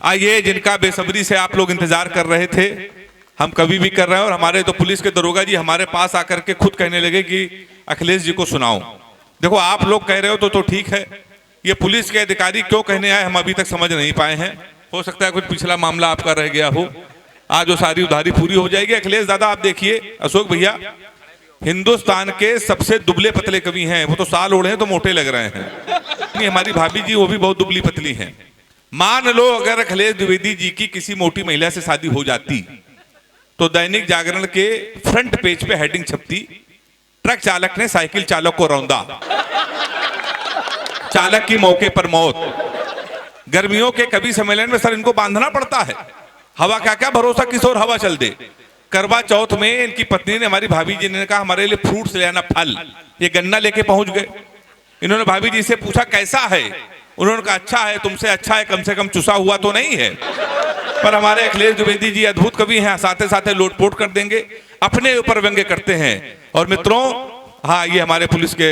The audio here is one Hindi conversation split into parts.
आइए, जिनका बेसब्री से आप लोग इंतजार कर रहे थे, हम कभी भी कर रहे हैं। और हमारे तो पुलिस के दरोगा जी हमारे पास आकर के खुद कहने लगे कि अखिलेश जी को सुनाओ। देखो, आप लोग कह रहे हो तो ठीक है, ये पुलिस के अधिकारी क्यों कहने आए हम अभी तक समझ नहीं पाए हैं। हो सकता है कुछ पिछला मामला आपका रह गया हो, आज वो सारी उधारी पूरी हो जाएगी। अखिलेश दादा आप देखिए, अशोक भैया हिंदुस्तान के सबसे दुबले पतले कवि हैं, वो तो साल ओढ़े हैं तो मोटे लग रहे हैं। हमारी भाभी जी वो भी बहुत दुबली पतली हैं। मान लो अगर अखिलेश द्विवेदी जी की किसी मोटी महिला से शादी हो जाती तो दैनिक जागरण के फ्रंट पेज पे हेडिंग छपती, ट्रक चालक ने साइकिल चालक को रौंदा, चालक की मौके पर मौत। गर्मियों के कवि सम्मेलन में सर इनको बांधना पड़ता है, हवा क्या क्या भरोसा किस और हवा चल दे। करवा चौथ में इनकी पत्नी ने, हमारी भाभी जी ने कहा हमारे लिए फ्रूट्स ले आना, फल। ये गन्ना लेके पहुंच गए। इन्होंने भाभी जी से पूछा कैसा है, उन्होंने कहा अच्छा है, तुमसे अच्छा है, कम से कम चुसा हुआ तो नहीं है। पर हमारे अखिलेश द्विवेदी जी अद्भुत कवि हैं, साथ साथ लोटपोट कर देंगे, अपने ऊपर व्यंग्य करते हैं। और मित्रों, हाँ ये हमारे पुलिस के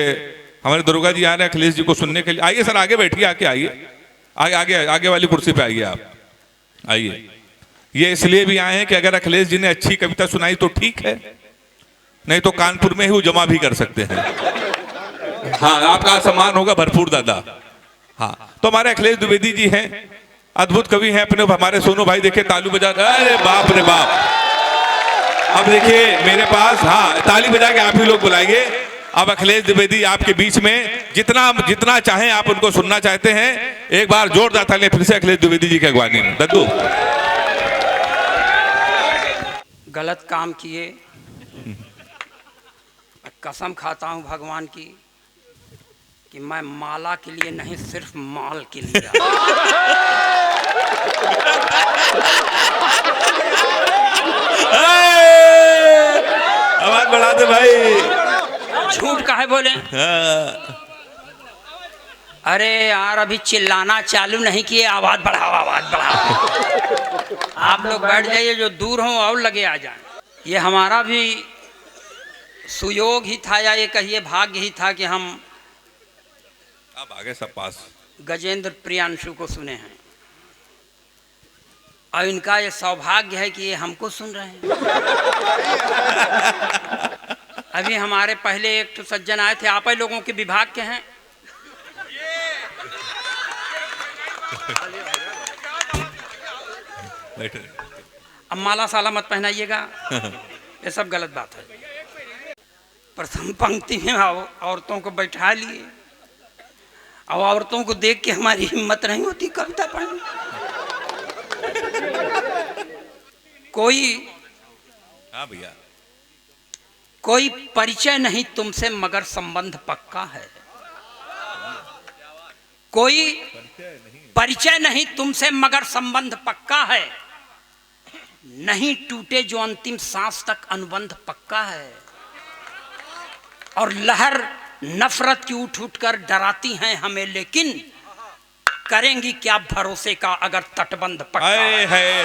हमारे दरोगा जी आ रहे हैं अखिलेश जी को सुनने के लिए। आइए सर, आगे बैठिए, आके आइए, आगे आगे आगे वाली कुर्सी पे आइए, आप आइए। ये इसलिए भी आए हैं कि अगर अखिलेश जी ने अच्छी कविता सुनाई तो ठीक है, नहीं तो कानपुर में ही वो जमा भी कर सकते हैं। हाँ, आपका सम्मान होगा भरपूर दादा। हाँ, तो हमारे अखिलेश द्विवेदी जी हैं, अद्भुत कवि हैं। अपने हमारे सोनू भाई देखिए तालू बजा, अरे बाप रे बाप। अब देखिए मेरे पास, हाँ ताली बजा के आप ही लोग बुलाइए। अब अखिलेश द्विवेदी आपके बीच में, जितना जितना चाहें आप उनको सुनना चाहते हैं, एक बार जोरदार तालियां फिर से अखिलेश द्विवेदी जी की अगवानी में। दद्दू, गलत काम किए, कसम खाता हूं भगवान की कि मैं माला के लिए नहीं, सिर्फ माल के लिए। आवाज बढ़ा दे भाई, झूठ काहे बोले। अरे यार अभी चिल्लाना चालू नहीं किए, आवाज बढ़ाओ, आवाज बढ़ाओ। आप लोग बैठ जाइए, जो दूर हो और लगे आ जाएं। ये हमारा भी सुयोग ही था, या ये कहिए भाग्य ही था कि हम अब आगे सब पास गजेंद्र प्रियांशु को सुने हैं, और इनका ये सौभाग्य है कि ये हमको सुन रहे हैं। अभी हमारे पहले एक तो सज्जन आए थे, आप ही लोगों के विभाग के हैं। अब माला साला मत पहनाइएगा, ये सब गलत बात है। प्रथम पंक्ति में औरतों को बैठा लिए, और औरतों को देख के हमारी हिम्मत नहीं होती कविता पढ़ने। कोई, हाँ भैया, कोई परिचय नहीं तुमसे मगर संबंध पक्का है। कोई परिचय नहीं तुमसे मगर संबंध पक्का है, नहीं टूटे जो अंतिम सांस तक अनुबंध पक्का है। और लहर नफरत की उठ उठ कर डराती हैं हमें, लेकिन करेंगी क्या भरोसे का अगर तटबंध पक्का है।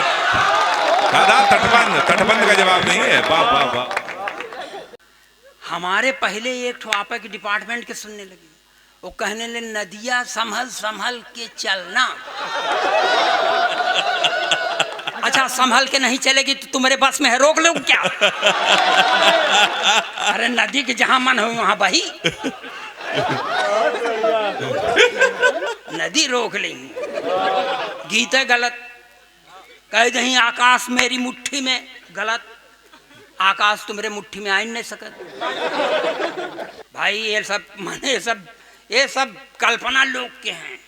दादा तटबंध, तटबंध का जवाब नहीं है। वाह वाह वाह। हमारे पहले एक ठो आपा के डिपार्टमेंट के सुनने लगे, वो कहने लगे नदिया संभल संभल के चलना। अच्छा, संभल के नहीं चलेगी तो तुम्हारे बस में है, रोक लो क्या? अरे नदी के जहां मन हो वहां बही, नदी रोक लेंगी। गीत है गलत, कह दही आकाश मेरी मुट्ठी में, गलत। आकाश तुम्हारे मुट्ठी में आ नहीं सकत भाई। ये सब माने, ये सब कल्पना लोग के हैं।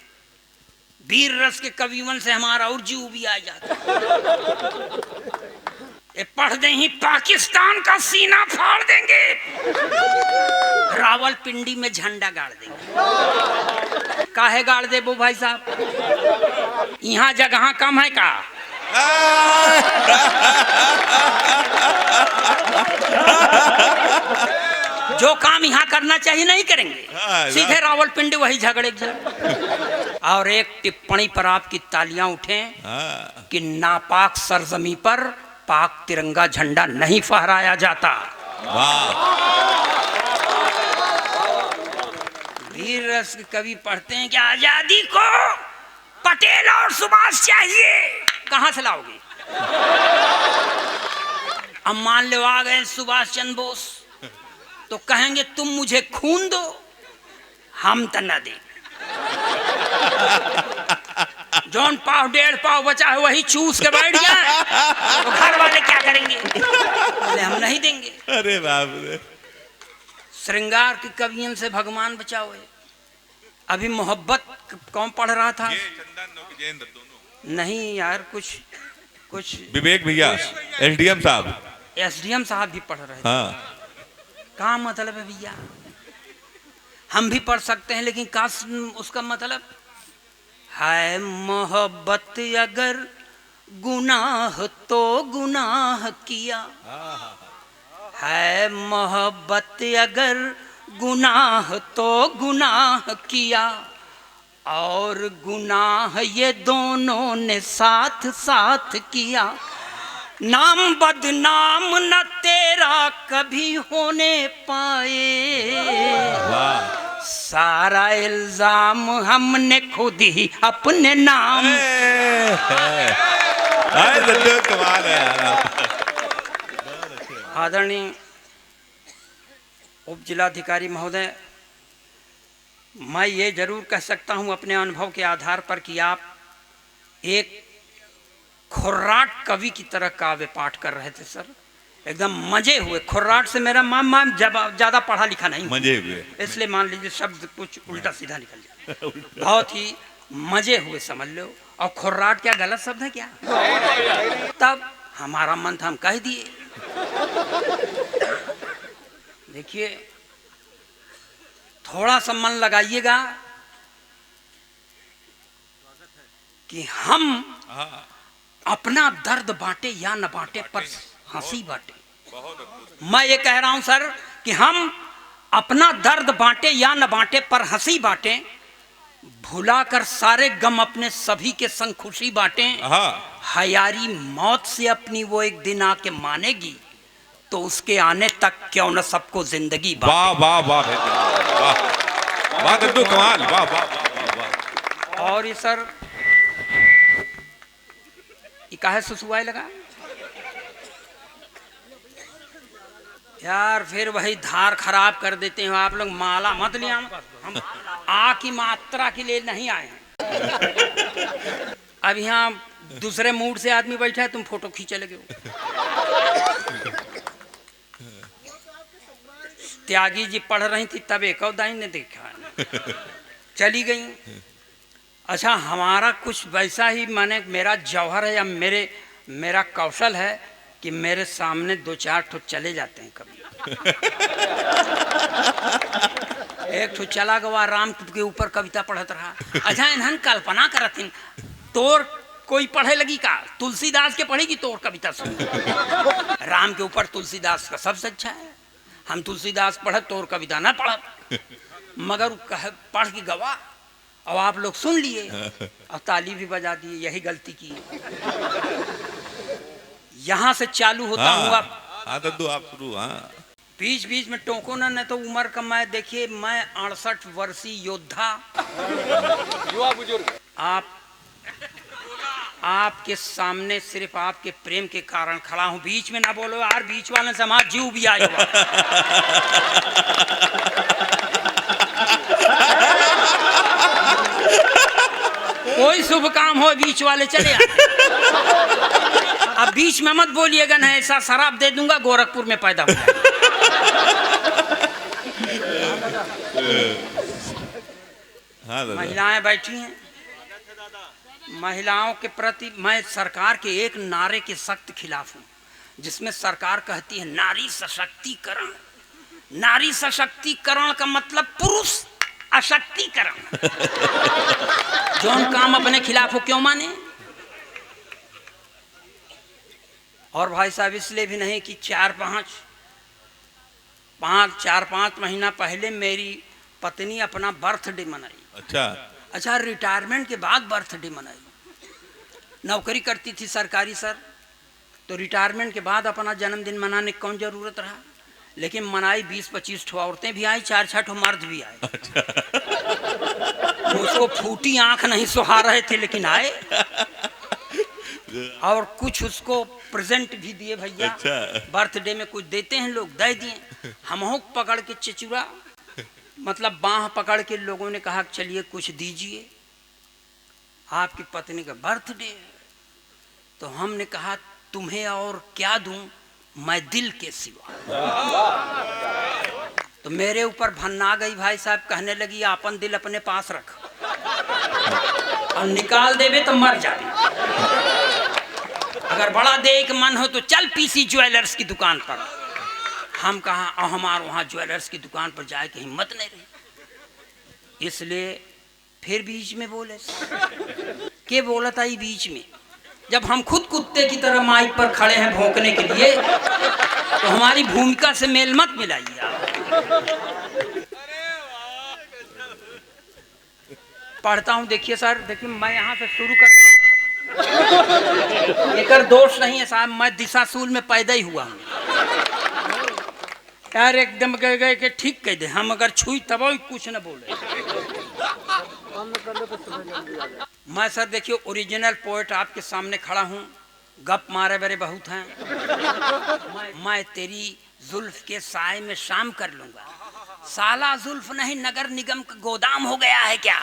वीर रस के कवियों से हमारा और जीव भी आ जाता। ये पढ़ दे ही पाकिस्तान का सीना फाड़ देंगे, रावलपिंडी में झंडा गाड़ देंगे। काहे गाड़ दे वो भाई साहब, यहाँ जगह कम है का? जो काम यहाँ करना चाहिए नहीं करेंगे, सीधे रावलपिंडी वही झगड़े। और एक टिप्पणी पर आपकी तालियां उठें कि नापाक सरजमी पर पाक तिरंगा झंडा नहीं फहराया जाता। वीर रस कवि पढ़ते हैं कि आजादी को पटेल और सुभाष चाहिए, कहां से लाओगे? अब मान लो आ गए सुभाष चंद्र बोस, तो कहेंगे तुम मुझे खून दो, हम तो न दें। जौन पाव 1.5 पाव बचा है वही चूस के बैठ जाए, तो घर वाले क्या करेंगे? बोले हम नहीं देंगे। अरे बाप रे। श्रृंगार की कवियन से भगवान बचाओ। अभी मोहब्बत कौन पढ़ रहा था? ये चंदन और विजेंद्र दोनों। नहीं यार, कुछ विवेक भैया, एसडीएम साहब, एसडीएम साहब भी पढ़ रहे थे। हाँ। क्या मतलब है भैया? हम भी पढ़ सकते हैं, लेकिन का उसका मतलब है मोहब्बत अगर गुनाह तो गुनाह किया, है मोहब्बत अगर गुनाह तो गुनाह किया, और गुनाह ये दोनों ने साथ साथ किया, नाम बदनाम न तेरा कभी होने पाए, सारा इल्जाम हमने खुद ही अपने नाम। कमाल है यार। आदरणीय उप जिलाधिकारी महोदय, मैं ये जरूर कह सकता हूँ अपने अनुभव के आधार पर कि आप एक खुर्राट कवि की तरह काव्य पाठ कर रहे थे सर। एकदम मजे हुए। खुर्राट से मेरा माम ज्यादा पढ़ा लिखा नहीं, मजे हुए, इसलिए मान लीजिए शब्द कुछ उल्टा सीधा निकल जाए। बहुत ही मजे हुए समझ लो। और खुर्राट क्या गलत शब्द है क्या? तब हमारा मन था, हम कह दिए। देखिए, थोड़ा सा मन लगाइएगा कि हम अपना दर्द बांटे या न बांटे, पर हंसी बांटे। मैं ये कह रहा हूं सर कि हम अपना दर्द बांटे या न बांटे, पर हंसी बांटे, भुलाकर सारे गम अपने सभी के संग खुशी बांटे। हयारी मौत से अपनी वो एक दिन आके मानेगी, तो उसके आने तक क्यों न सबको जिंदगी बांटे। वाह वाह वाह वाह वाह दद्दू, कमाल, वाह वाह वाह। और ये सर ये काहे सुसुआए लगा यार? फिर वही धार खराब कर देते हैं आप लोग। माला मत लिया, हम आ की मात्रा के लिए नहीं आए हैं। अब यहाँ दूसरे मूड से आदमी बैठा है, तुम फोटो खींचे लगे हो। त्यागी जी पढ़ रही थी तब एक और दाई ने देखा, चली गई। अच्छा, हमारा कुछ वैसा ही, माने मेरा जौहर है या मेरा कौशल है कि मेरे सामने 2-4 ठो चले जाते हैं कभी। एक ठो चला गवा राम के ऊपर कविता पढ़त रहा। अच्छा, इन्हन कल्पना करथिन तोर कोई पढ़े लगी का? तुलसीदास के पढ़ेगी तोर कविता सुन। राम के ऊपर तुलसीदास का सबसे अच्छा है। हम तुलसीदास पढ़त, तोर कविता ना पढ़त, मगर पढ़ के गवा और आप लोग सुन लिए और ताली भी बजा दिए। यही गलती की। यहां से चालू होता हुआ आप शुरू। बीच बीच में टोको ना, नहीं तो उम्र का मैं, देखिए मैं 68 वर्षीय योद्धा, युवा बुजुर्ग, आपके सामने सिर्फ आपके प्रेम के कारण खड़ा हूं। बीच में ना बोलो यार, बीच वाले से हमारा जीव भी आया। कोई शुभ काम हो बीच वाले चले आते। अब बीच में मत बोलिएगा, ना ऐसा शराब दे दूंगा गोरखपुर में पैदा हो। महिलाएं बैठी हैं। महिलाओं के प्रति मैं सरकार के एक नारे के सख्त खिलाफ हूं, जिसमें सरकार कहती है नारी सशक्तिकरण। नारी सशक्तिकरण का मतलब पुरुष अशक्तिकरण। जो काम अपने खिलाफ हो क्यों माने? और भाई साहब, इसलिए भी नहीं कि 4-5 महीना पहले मेरी पत्नी अपना बर्थडे मनाई। अच्छा, रिटायरमेंट के बाद बर्थडे मनाई। नौकरी करती थी सरकारी सर, तो रिटायरमेंट के बाद अपना जन्मदिन मनाने की कौन जरूरत रहा। लेकिन मनाई 20-25 ठो औरतें भी आई, 4-6 ठो मर्द भी आए। उसको फूटी आंख नहीं सुहा रहे थे लेकिन आए, और कुछ उसको प्रेजेंट भी दिए भैया। अच्छा। बर्थडे में कुछ देते हैं लोग, दे दिए। हम पकड़ के चिचुरा, मतलब बाह पकड़ के लोगों ने कहा चलिए कुछ दीजिए, आपकी पत्नी का बर्थडे है। तो हमने कहा तुम्हें और क्या दूं, मैं दिल के सिवा। तो मेरे ऊपर भन्ना गई भाई साहब, कहने लगी अपन दिल अपने पास रख, और निकाल देवे तो मर जाए। अगर बड़ा दे के मन हो तो चल पीसी ज्वेलर्स की दुकान पर। हम कहा हमारे वहाँ ज्वेलर्स की दुकान पर जाए की हिम्मत नहीं रही, इसलिए फिर बीच में बोले के बोला था ये बीच में, जब हम खुद कुत्ते की तरह माइक पर खड़े हैं भौंकने के लिए, तो हमारी भूमिका से मेल मत मिलाइए आप। पढ़ता हूँ, देखिए सर, देखिए मैं यहाँ से शुरू करता हूँ। एक दोष नहीं है साहब, मैं दिशाशूल में पैदा ही हुआ हूँ यार, एकदम कह गए कि ठीक कह दे, हम अगर छुई तब कुछ न बोले। मैं सर देखिए ओरिजिनल पोएट आपके सामने खड़ा हूँ, गप मारे मेरे बहुत हैं। मैं तेरी जुल्फ के साए में शाम कर लूंगा, साला जुल्फ नहीं नगर निगम का गोदाम हो गया है क्या।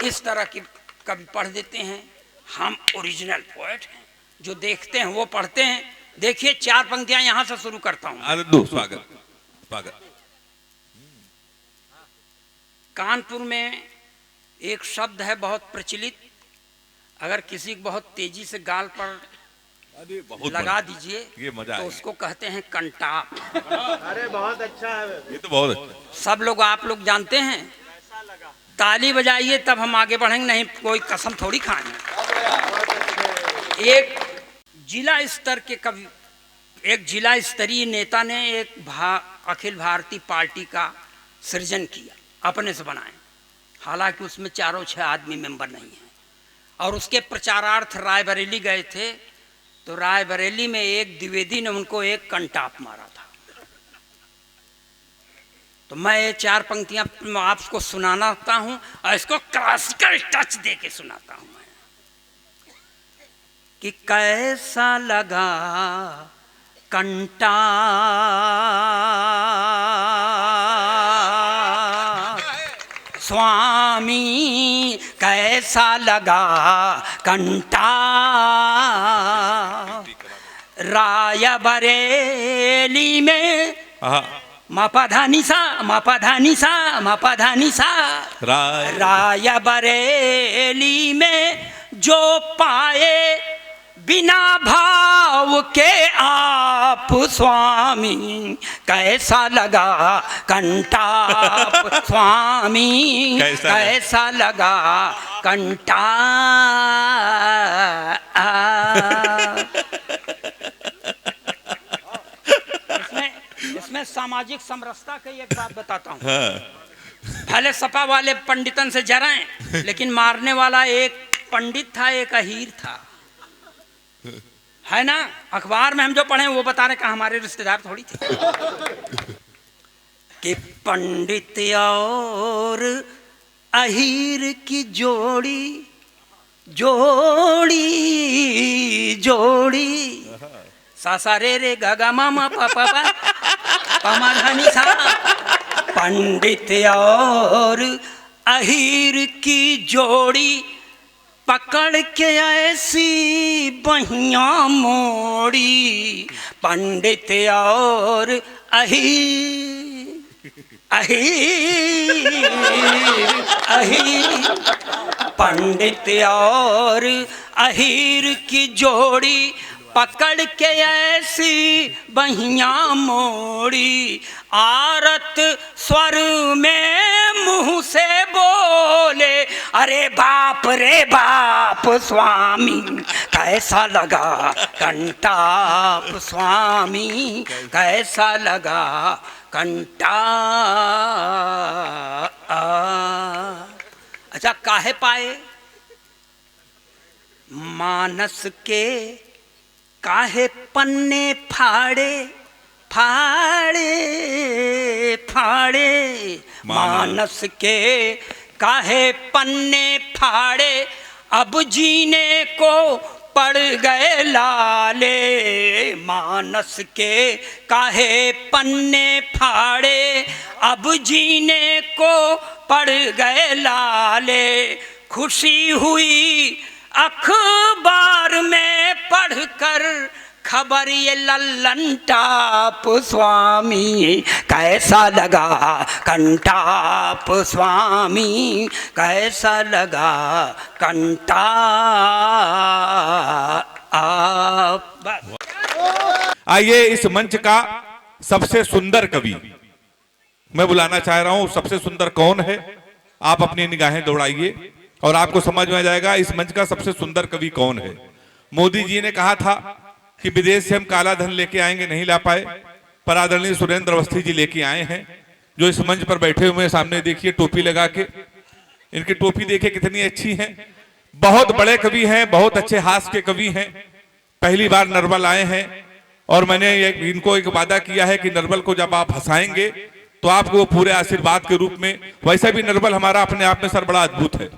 इस तरह की कभी पढ़ देते हैं। हम ओरिजिनल पोएट हैं, जो देखते हैं वो पढ़ते हैं। देखिए 4 पंक्तियां यहां से शुरू करता हूं। अरे दो स्वागत स्वागत। कानपुर में एक शब्द है बहुत प्रचलित, अगर किसी को बहुत तेजी से गाल पर बहुत लगा दीजिए ये मजा तो आएगा। उसको कहते हैं कंटाप। अरे बहुत अच्छा है, ये तो बहुत अच्छा। सब लोग आप लोग जानते हैं, ताली बजाइए तब हम आगे बढ़ेंगे, नहीं कोई कसम थोड़ी खाएंगे। एक जिला स्तर के कवि, एक जिला स्तरीय नेता ने एक अखिल भारतीय पार्टी का सृजन किया, अपने से बनाए, हालांकि उसमें 4-6 आदमी मेंबर नहीं है, और उसके प्रचारार्थ रायबरेली गए थे। तो रायबरेली में एक द्विवेदी ने उनको एक कंटाप मारा था। तो मैं ये 4 पंक्तियां आपको सुनाता हूं, और इसको क्लासिकल टच दे के सुनाता हूं मैं, कि कैसा लगा कंटाप स्वामी, कैसा लगा कंटाप रायबरेली में। मपधानिसा मपधानिसा मपधानिसा, रायबरेली में जो पाए बिना भाव के आप स्वामी, कैसा लगा कंटाप स्वामी, कैसा लगा कंटाप। इसमें सामाजिक समरसता की एक बात बताता हूँ। भले सपा वाले पंडितन से जराएं, लेकिन मारने वाला एक पंडित था, एक अहीर था, है ना। अखबार में हम जो पढ़े वो बता रहे कि हमारे रिश्तेदार थोड़ी थे। कि पंडित और अहीर की जोड़ी जोड़ी जोड़ी, सा रे रे गा गा मामा पापा पमाधानी सा। पंडित और अहीर की जोड़ी पकड़ के ऐसी बहिया मोड़ी, पंडित और अहीर पंडित और अहीर की जोड़ी पकड़ के ऐसी बहिया मोड़ी, आरत स्वर में मुंह से बोले, अरे बाप रे बाप स्वामी, कैसा लगा कंटाप स्वामी, कैसा लगा कंटाप। अच्छा, काहे पाए मानस के काहे पन्ने फाड़े फाड़े फाड़े, मानस के काहे पन्ने फाड़े अब जीने को पड़ गए लाले, मानस के काहे पन्ने फाड़े अब जीने को पड़ गए लाले। खुशी हुई अखबार में पढ़कर खबर ये लल्लन टाप स्वामी, कैसा लगा कंटाप स्वामी, कैसा लगा कंटा आप। आइए इस मंच का सबसे सुंदर कवि मैं बुलाना चाह रहा हूं। सबसे सुंदर कौन है, आप अपनी निगाहें दौड़ाइए और आपको समझ में आ जाएगा इस मंच का सबसे सुंदर कवि कौन है। मोदी जी ने कहा था कि विदेश से हम काला धन लेके आएंगे, नहीं ला पाए, पर आदरणीय सुरेंद्र अवस्थी जी लेके आए हैं, जो इस मंच पर बैठे हुए हैं। सामने देखिए टोपी लगा के, इनकी टोपी देखिए कितनी अच्छी है। बहुत बड़े कवि हैं, बहुत अच्छे हास्य के कवि हैं, पहली बार नरवल आए हैं और मैंने इनको एक वादा किया है कि नरवल को जब आप हंसाएंगे तो आपको वो पूरे आशीर्वाद के रूप में। वैसे भी नरवल हमारा अपने आप में सर बड़ा अद्भुत है,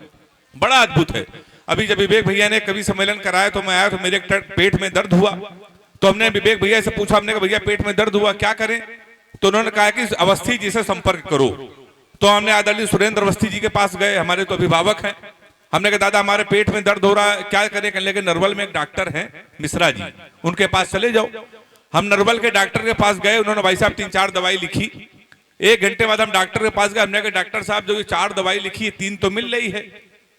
बड़ा अद्भुत है। अभी जब विवेक भैया ने कवि सम्मेलन कराया तो मैं आया तो मेरे पेट में दर्द हुआ, तो हमने विवेक भैया से पूछा, हमने कहा भैया पेट में दर्द हुआ क्या करें, तो उन्होंने कहा कि अवस्थी जी से संपर्क करो। तो हमने आदरणीय सुरेंद्र अवस्थी जी के पास गए, हमारे तो अभिभावक हैं। हमने कहा दादा हमारे पेट में दर्द हो रहा है क्या करें, कहने लगे नरवल में एक डॉक्टर हैं मिश्रा जी, उनके पास चले जाओ। हम नरवल के डॉक्टर के पास गए, उन्होंने भाई साहब 3-4 दवाई लिखी। 1 घंटे बाद हम डॉक्टर के पास गए, हमने कहा डॉक्टर साहब जो ये 4 दवाई लिखी है 3 तो मिल रही है,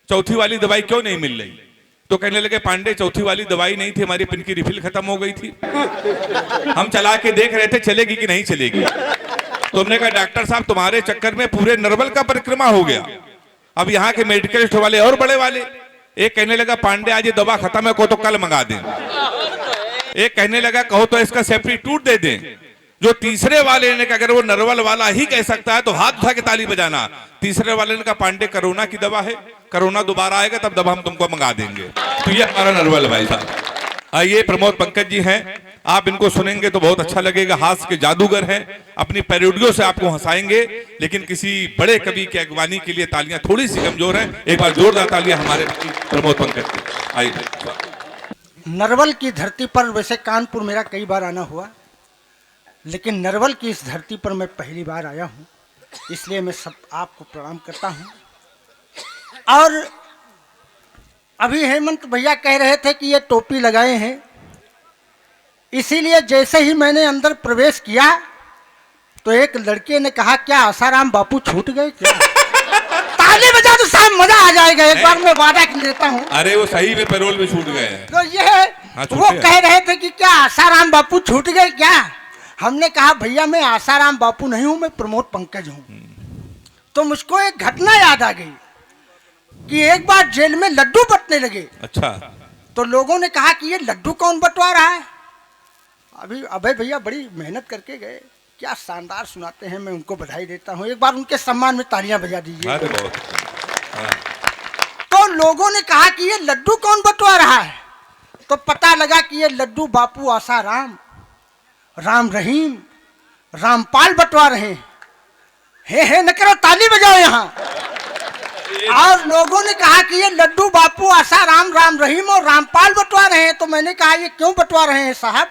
चौथी वाली दवाई क्यों नहीं मिल रही। तो कहने लगे पांडे चौथी वाली दवाई नहीं थी, हमारी पिन की रिफिल खत्म हो गई थी, हम चला के देख रहे थे चलेगी कि नहीं चलेगी। तो हमने कहा डॉक्टर साहब तुम्हारे चक्कर में पूरे नरवल का परिक्रमा हो गया, अब यहाँ के मेडिकल स्टोर वाले और बड़े वाले। एक कहने लगा पांडे आज ये दवा खत्म है को तो कल मंगा दें, एक कहने लगा कहो तो इसका सब्स्टिट्यूट दे दें। जो तीसरे वाले ने कहा अगर वो नरवल वाला ही कह सकता है तो हाथ उठा के ताली बजाना। तीसरे वाले ने कहा पांडे कोरोना की दवा है, कोरोना दोबारा आएगा तब दवा हम तुमको मंगा देंगे। तो ये हमारा नरवल भाई साहब। आइए प्रमोद पंकज जी हैं, आप इनको सुनेंगे तो बहुत अच्छा लगेगा। हास्य के जादूगर हैं, अपनी पैरोडियों से आपको हंसाएंगे, लेकिन किसी बड़े कवि की अगवानी के लिए तालियां थोड़ी सी कमजोर हैं। एक बार जोरदार तालियां हमारे प्रमोद पंकज की। आइए। नरवल की धरती पर, वैसे कानपुर मेरा कई बार आना हुआ, लेकिन नरवल की इस धरती पर मैं पहली बार आया हूँ, इसलिए मैं सब आपको प्रणाम करता हूँ। और अभी हेमंत भैया कह रहे थे कि ये टोपी लगाए हैं, इसीलिए जैसे ही मैंने अंदर प्रवेश किया तो एक लड़के ने कहा क्या आसाराम बापू छूट गए क्या। ताली बजा तो साहब मजा आ जाएगा, एक बार मैं वादा देता हूँ। अरे वो सही में पैरोल में छूट गए हैं। तो ये वो कह रहे थे कि क्या आसाराम बापू छूट गए क्या। हमने कहा भैया मैं आसाराम बापू नहीं हूं, मैं प्रमोद पंकज हूं। तो मुझको एक घटना याद आ गई कि एक बार जेल में लड्डू बंटने लगे। अच्छा। तो लोगों ने कहा कि ये लड्डू कौन बंटवा रहा है। अभी अभय भैया बड़ी मेहनत करके गए, क्या शानदार सुनाते हैं, मैं उनको बधाई देता हूं। एक बार उनके सम्मान में तालियां बजा दीजिए। तो लोगों ने कहा कि ये लड्डू कौन बंटवा रहा है, तो पता लगा कि ये लड्डू बापू आसाराम, राम रहीम, रामपाल बंटवा रहे हैं। हे न करो, ताली बजाओ यहाँ। और लोगों ने कहा कि ये लड्डू बापू आसाराम, राम रहीम और रामपाल बंटवा रहे हैं। तो मैंने कहा ये क्यों बंटवा रहे हैं साहब।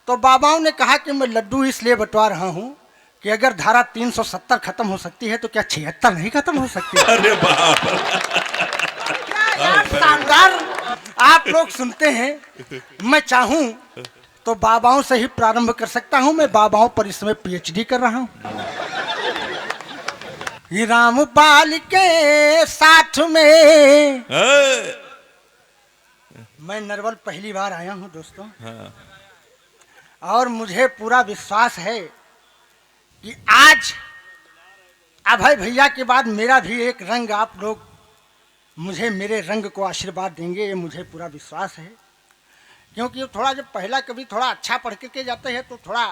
तो बाबाओं ने कहा कि मैं लड्डू इसलिए बंटवा रहा हूँ कि अगर धारा 370 खत्म हो सकती है तो क्या 76 नहीं खत्म हो सकती। अरे बाप, क्या शानदार आप लोग सुनते हैं। मैं चाहूं तो बाबाओं से ही प्रारंभ कर सकता हूं। मैं बाबाओं पर इस समय PhD कर रहा हूं। रामपाल के साथ में मैं नरवल पहली बार आया हूं दोस्तों। और मुझे पूरा विश्वास है कि आज अभय भैया के बाद मेरा भी एक रंग आप लोग मुझे मेरे रंग को आशीर्वाद देंगे, ये मुझे पूरा विश्वास है। क्योंकि थोड़ा जब पहला कभी थोड़ा अच्छा पढ़ के जाते हैं तो थोड़ा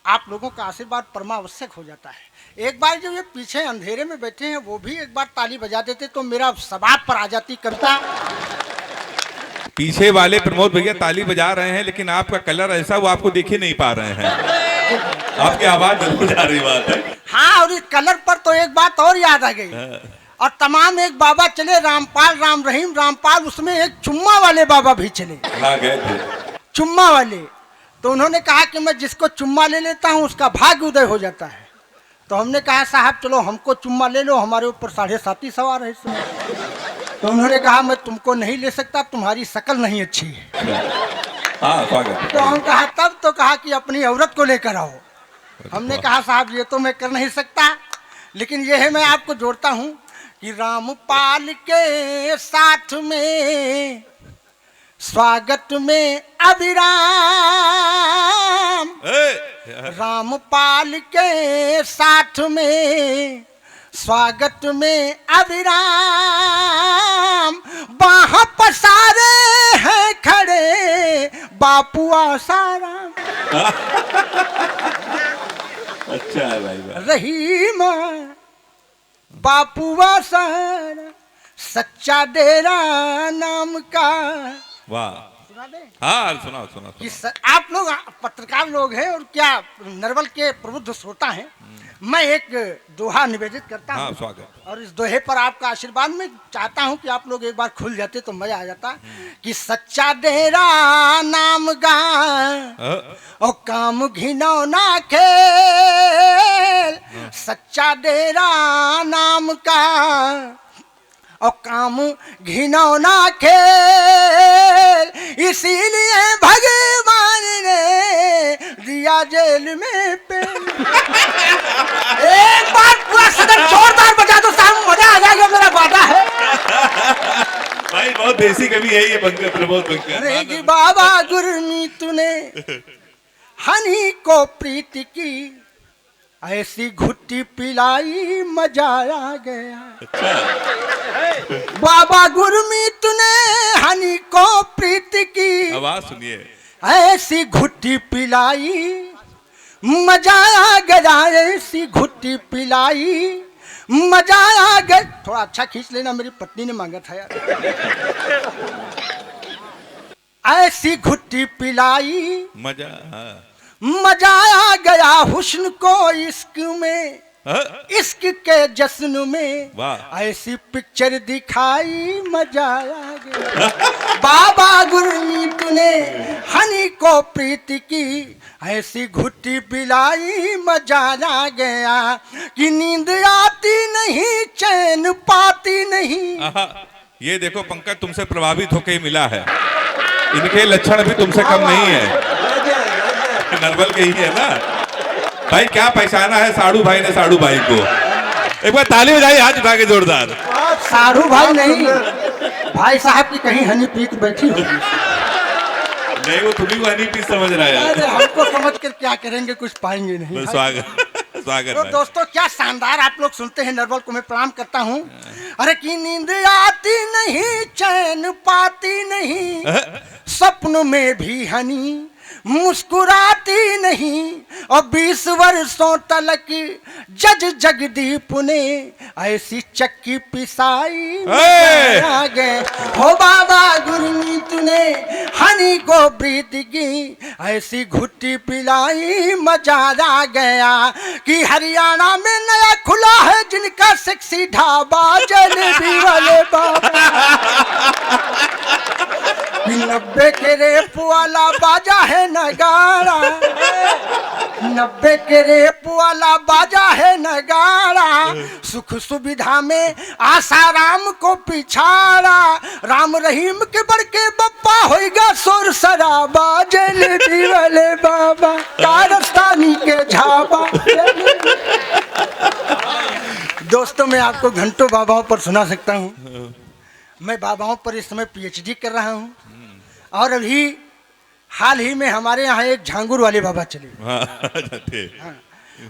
आप लोगों का आशीर्वाद परमावश्यक हो जाता है। एक बार जब ये पीछे अंधेरे में बैठे हैं वो भी एक बार ताली बजा देते तो मेरा सवाब पर आ जाती कविता। पीछे वाले प्रमोद भैया ताली बजा रहे हैं, लेकिन आपका कलर ऐसा वो आपको देख ही नहीं पा रहे हैं। आपकी आवाज जरूर जा रही बात है। हाँ, और इस कलर पर तो एक बात और याद आ गई और तमाम एक बाबा चले, रामपाल राम रहीम रामपाल, उसमें एक चुम्मा वाले बाबा भी चले, हाँ गए थे। चुम्मा वाले। तो उन्होंने कहा कि मैं जिसको चुम्मा ले लेता हूँ उसका भाग्य उदय हो जाता है। तो हमने कहा साहब चलो हमको चुम्मा ले लो, हमारे ऊपर 7.5 सवार है इसमें। तो उन्होंने कहा मैं तुमको नहीं ले सकता, तुम्हारी शक्ल नहीं अच्छी है। हाँ स्वागत। तो हम कहा तब तो कहा कि अपनी औरत को लेकर आओ। हमने कहा साहब ये तो मैं कर नहीं सकता, लेकिन ये है मैं आपको जोड़ता हूँ कि रामपाल के साथ में स्वागत में अभिराम, रामपाल के साथ में स्वागत में अभिराम, बाह पसारे हैं खड़े बापू आसाराम। अच्छा है भाई भाई। रहीम बापू आसाराम, सच्चा डेरा नाम का। वाह, सुना दे? हाँ सुना सुना कि सुना। आप लोग पत्रकार लोग हैं और क्या नरवल के प्रबुद्ध श्रोता हैं, मैं एक दोहा निवेदित करता हाँ हूँ स्वागत। और इस दोहे पर आपका आशीर्वाद मैं चाहता हूँ कि आप लोग एक बार खुल जाते तो मजा आ जाता। कि सच्चा डेरा नाम गा और काम घिनौना खेल, सच्चा डेरा नाम का और काम घिनौना खेल, इसीलिए भगवान ने दिया जेल में पेल। एक बार पूरा सदन जोरदार बजा दो साहब, मजा आ जाएगा, मेरा वादा है। भाई बहुत देसी कवि है ये पंकज, प्रमोद पंकज। रहेगी बाबा गुरमीत ने हनी को प्रीति की, ऐसी घुट्टी पिलाई मजा आ गया। बाबा गुरमीत ने हनी को प्रीति की, आवाज सुनिए। ऐसी घुट्टी पिलाई मजा आ गया, ऐसी घुट्टी पिलाई मजा आ गया। थोड़ा अच्छा खींच लेना, मेरी पत्नी ने मांगा था यार। ऐसी घुट्टी पिलाई मजा, हाँ। मजा आ गया हुस्न को इश्क में, इश्क के जश्न में वाह। ऐसी पिक्चर दिखाई मजा आ गया। बाबा गुरमीत ने हनी को प्रीति की, ऐसी घुट्टी पिलाई मजा आ गया कि नींद आती नहीं चैन पाती नहीं। ये देखो पंकज तुमसे प्रभावित होके ही मिला है, इनके लक्षण भी तुमसे कम नहीं है, नरवल के ही है ना भाई। क्या पहचाना है साड़ू भाई ने साड़ू भाई को, एक बार ताली बजाइए हाथ उठा के जोरदार। साड़ू भाई नहीं, भाई साहब की कहीं हनी प्रीत बैठी होगी। नहीं वो तुम्ही को हनी प्रीत समझ रहा है। अरे हमको समझ कर क्या करेंगे, कुछ पाएंगे नहीं। स्वागत स्वागत तो भाई। दोस्तों क्या शानदार आप लोग सुनते हैं, नरवल को मैं प्रणाम करता हूँ। अरे कि नींद आती नहीं चैन पाती नहीं, सपनों में भी हनी मुस्कुराती नहीं, और 20 वर्षों तलक जज जगदीप ने ऐसी चक्की पिसाई आ गए। हो बाबा गुरमीत ने हनी को प्रीत की, ऐसी घुट्टी पिलाई मजा आ गया कि हरियाणा में नया खुला है जिनका सेक्सी ढाबा, जलेबी वाले बाबा। 90 के रेप वाला बाजा है नगाड़ा, 90 के रेप वाला बाजा है नगाड़ा, सुख सुविधा में आसाराम को पिछाड़ा, राम रहीम के बड़के बप्पा होएगा शोर शराबा, जलेबी वाले बाबा कारस्तानी के झाबा। दोस्तों मैं आपको घंटों बाबाओं पर सुना सकता हूँ। मैं बाबाओं पर इस समय PhD कर रहा हूँ, और अभी हाल ही में हमारे यहाँ एक झांगुर वाले बाबा चले। हाँ,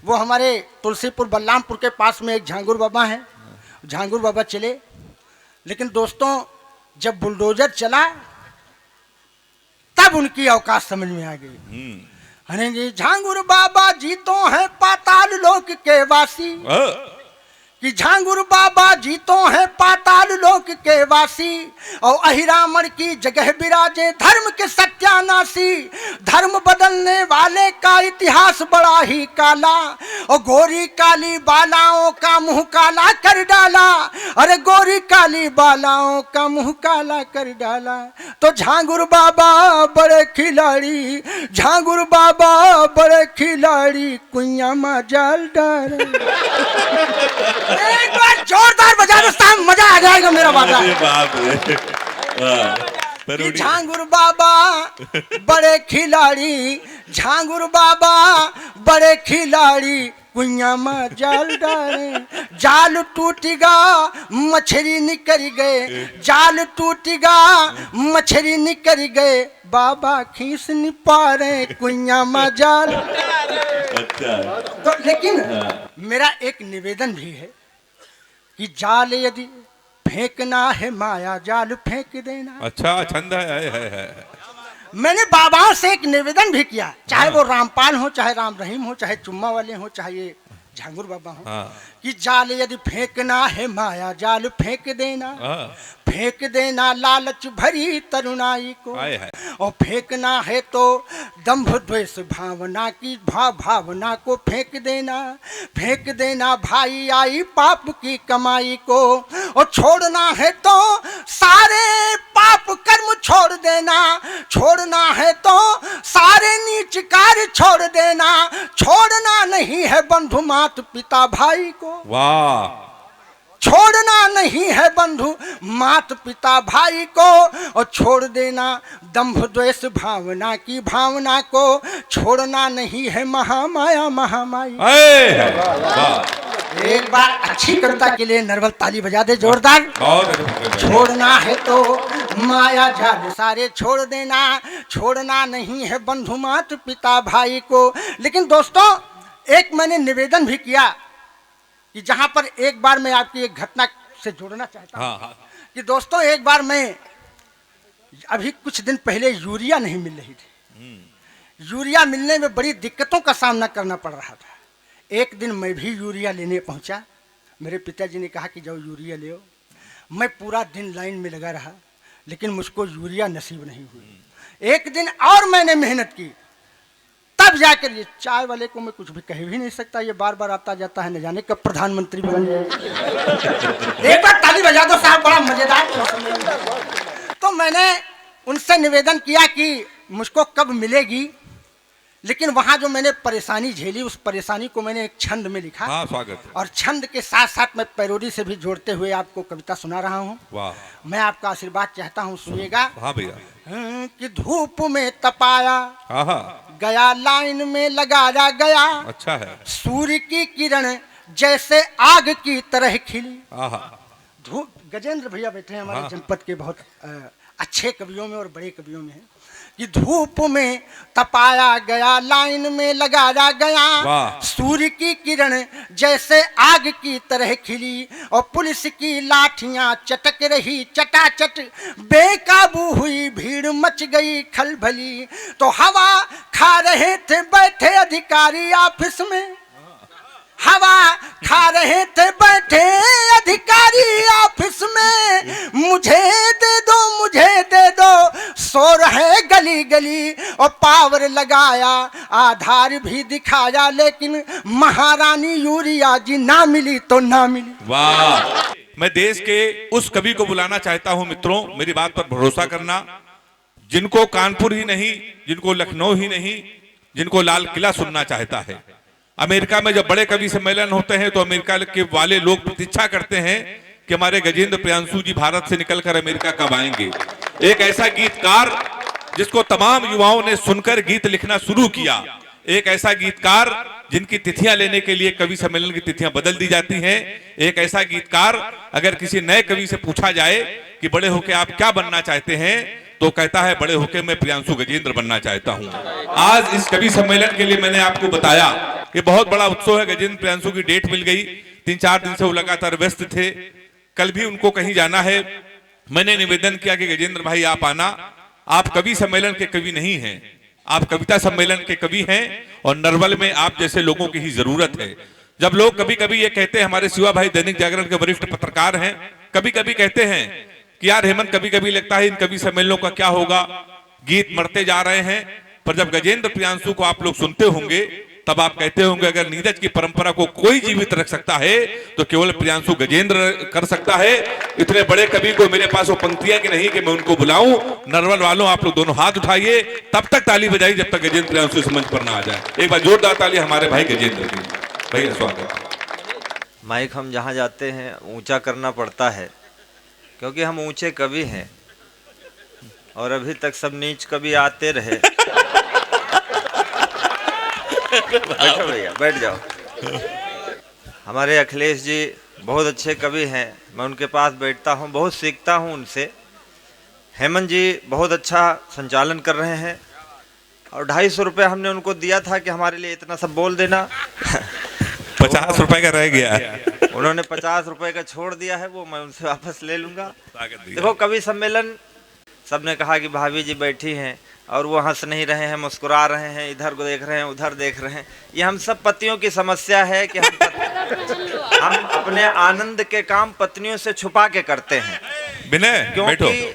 वो हमारे तुलसीपुर बलरामपुर के पास में एक झांगुर बाबा हैं, झांगुर बाबा चले। लेकिन दोस्तों जब बुलडोजर चला तब उनकी औकात समझ में आ गई। हने जी झांगुर बाबा जी तो हैं पाताल लोक के वासी, कि झांगुर बाबा जी तो हैं पाताल लोक के वासी और अहिरामण की जगह विराजे धर्म के सत्यानाशी। धर्म बदलने वाले का इतिहास बड़ा ही काला और गोरी काली बालाओं का मुंह काला कर डाला। अरे गोरी काली बालाओं का मुंह काला कर डाला। तो झांगुर बाबा बड़े खिलाड़ी, झांगुर बाबा बड़े खिलाड़ी, कुइया में जाल डाल। एक बार जोरदार बजा दो साहब, मजा आ जाएगा मेरा बाबा। झांगुर बाबा बड़े खिलाड़ी, झांगुर बाबा बड़े खिलाड़ी, कुइया में जाल डाले। जाल टूटेगा मछली निकल गए, जाल टूटेगा मछली निकल गए, बाबा खींच नहीं पा रहे कुइया में जाल। तो लेकिन मेरा एक निवेदन भी है कि जाल यदि फेंकना है माया जाल फेंक देना। अच्छा छंद है। मैंने बाबाओं से एक निवेदन भी किया, चाहे वो रामपाल हो, चाहे राम रहीम हो, चाहे चुम्मा वाले हो, चाहे ये झांगुर बाबा हो, कि जाल यदि फेंकना है माया जाल फेंक देना। फेंक देना लालच भरी तरुणाई को, और फेंकना है तो दंभ द्वेष भावना की भावना को फेंक देना। फेंक देना भाई आई पाप की कमाई को, और छोड़ना है तो सारे पाप कर्म छोड़ देना। छोड़ना है तो सारे नीच कार्य छोड़ देना। छोड़ना नहीं है बंधु मात पिता भाई को, वाह। छोड़ना नहीं है बंधु मात पिता भाई को, और छोड़ देना दंभ द्वेष भावना की भावना को। छोड़ना नहीं है महामाया महामाई। एक बार अच्छी कविता के लिए नर्वल ताली बजा दे जोरदार। छोड़ना है तो माया जाल सारे छोड़ देना। छोड़ना नहीं है बंधु मात पिता भाई को। लेकिन दोस्तों एक मैंने निवेदन भी किया कि जहां पर एक बार मैं आपकी एक घटना से जोड़ना चाहता हूं कि दोस्तों एक बार मैं अभी कुछ दिन पहले यूरिया नहीं मिल रही थी। यूरिया मिलने में बड़ी दिक्कतों का सामना करना पड़ रहा था। एक दिन मैं भी यूरिया लेने पहुंचा। मेरे पिताजी ने कहा कि जाओ यूरिया ले आओ। मैं पूरा दिन लाइन में लगा रहा, लेकिन मुझको यूरिया नसीब नहीं हुई। एक दिन और मैंने मेहनत की, तब जाकर ये चाय वाले को मैं कुछ भी कह भी नहीं सकता, ये बार बार आता जाता है, न जाने कब प्रधानमंत्री बन जाए। एक बार ताली बजा दो साहब, बड़ा मजेदार। तो मैंने उनसे निवेदन किया कि मुझको कब मिलेगी, लेकिन वहां जो मैंने परेशानी झेली उस परेशानी को मैंने एक छंद में लिखा। स्वागत है। और छंद के साथ साथ मैं पैरोडी से भी जोड़ते हुए आपको कविता सुना रहा हूँ। वाह। मैं आपका आशीर्वाद चाहता हूँ, सुनिएगा। हाँ भैया। कि धूप में तपाया गया, लाइन में लगाया गया। अच्छा है। सूर्य की किरण जैसे आग की तरह खिली। धूप, गजेंद्र भैया बैठे हैं हमारे जनपद के बहुत अच्छे कवियों में और बड़े कवियों में हैं। कि धूप में तपाया गया, लाइन में लगाया गया। सूर्य की किरण जैसे आग की तरह खिली, और पुलिस की लाठियां चटक रही चटाचट। बेकाबू हुई भीड़, मच गई खलबली। तो हवा खा रहे थे बैठे अधिकारी ऑफिस में। हवा खा रहे थे बैठे अधिकारी ऑफिस में। मुझे दे दो, मुझे दे दो, सो रहे गली गली। और पावर लगाया, आधार भी दिखाया, लेकिन महारानी यूरिया जी ना मिली तो ना मिली। वाह। मैं देश के उस कवि को बुलाना चाहता हूं मित्रों, मेरी बात पर भरोसा करना, जिनको कानपुर ही नहीं, जिनको लखनऊ ही नहीं, जिनको लाल किला सुनना चाहता है। अमेरिका में जब बड़े कवि सम्मेलन होते हैं तो अमेरिका के वाले लोग प्रतीक्षा करते हैं कि हमारे गजेंद्र प्रियांशु जी भारत से निकलकर अमेरिका कब आएंगे। एक ऐसा गीतकार जिसको तमाम युवाओं ने सुनकर गीत लिखना शुरू किया, एक ऐसा गीतकार जिनकी तिथियां लेने के लिए कवि सम्मेलन की तिथियां बदल दी जाती हैं। एक ऐसा गीतकार, अगर किसी नए कवि से पूछा जाए कि बड़े होकर आप क्या बनना चाहते हैं, तो कहता है बड़े होकर मैं प्रियांशु गजेंद्र बनना चाहता हूं। आज इस कवि सम्मेलन के लिए मैंने आपको बताया कि बहुत बड़ा उत्सव है। गजेंद्र प्रियांशु की डेट मिल गई, 3-4 दिन से वो लगातार व्यस्त थे। कल भी उनको कहीं जाना है। मैंने निवेदन किया कि गजेंद्र भाई आप आना, आप कवि सम्मेलन के कवि नहीं हैं, आप कविता सम्मेलन के कवि हैं, और नरवल में आप जैसे लोगों की ही जरूरत है। जब लोग कभी कभी ये कहते हैं, हमारे शिवा भाई दैनिक जागरण के वरिष्ठ पत्रकार हैं, कभी कभी कहते हैं कि यार हेमंत, कभी कभी लगता है इन कवि सम्मेलनों का क्या होगा, गीत मरते जा रहे हैं। पर जब गजेंद्र प्रियांशु को आप लोग सुनते होंगे तब आप कहते होंगे अगर नीरज की परंपरा को कोई जीवित रख सकता है तो केवल प्रियांशु गजेंद्र कर सकता है। इतने बड़े कवि को मेरे पास वो पंक्तियां कि नहीं कि मैं उनको बुलाऊं। नरवल वालों, आप लोग दोनों हाथ उठाइए, तब तक ताली बजाइए जब तक गजेंद्र प्रियांशु इस मंच पर ना आ जाए। एक बार जोरदार ताली हमारे भाई गजेंद्र की। भैया स्वागत। माइक हम जहाँ जाते हैं ऊंचा करना पड़ता है, क्योंकि हम ऊंचे कवि हैं और अभी तक सब नीच कवि आते रहे। बैठो भैया, बैठ जाओ। हमारे अखिलेश जी बहुत अच्छे कवि हैं, मैं उनके पास बैठता हूँ, बहुत सीखता हूँ उनसे। हेमंत जी बहुत अच्छा संचालन कर रहे हैं और 250 रुपये हमने उनको दिया था कि हमारे लिए इतना सब बोल देना। 50 रुपए का रह गया है। उन्होंने 50 रुपए का छोड़ दिया है, वो मैं उनसे वापस ले लूंगा। देखो, कवि सम्मेलन सबने कहा कि भाभी जी बैठी हैं और वो हंस नहीं रहे हैं, मुस्कुरा रहे हैं, इधर को देख रहे हैं, उधर देख रहे हैं। ये हम सब पतियों की समस्या है कि हम अपने आनंद के काम पत्नियों से छुपा के करते हैं। विनय, क्योंकि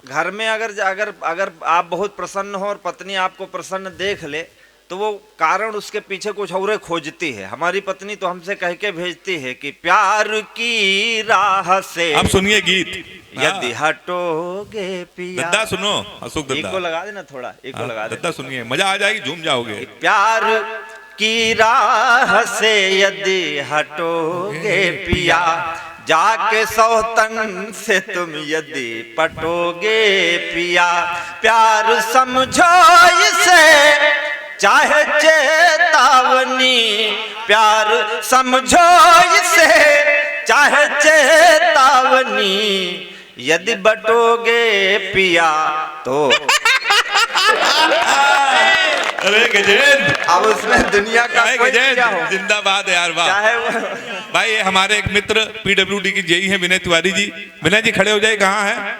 घर में अगर आप बहुत प्रसन्न हो और पत्नी आपको प्रसन्न देख ले तो वो कारण उसके पीछे कुछ और खोजती है। हमारी पत्नी तो हमसे कह के भेजती है कि प्यार की राह से अब सुनिए गीत, यदि हटोगे पिया। दद्दा सुनो, अशोक दद्दा, इको लगा देना थोड़ा, इको लगा दे। दद्दा सुनिए, मजा आ जाएगी, झूम जाओगे। प्यार की राह से यदि हटोगे पिया, जाके सौतन से तुम यदि पटोगे पिया, प्यार समझो इसे चाहे चेतावनी, प्यार समझो इसे चाहे चेतावनी, यदि बटोगे पिया तो। अरे गजेंद्र, अब उसमें दुनिया का कोई क्या हो। जिंदाबाद यार, वाह। चाहे भाई ये हमारे एक मित्र पीडब्ल्यूडी की जेई हैं विनय तिवारी जी। विनय जी खड़े हो जाए, कहाँ है,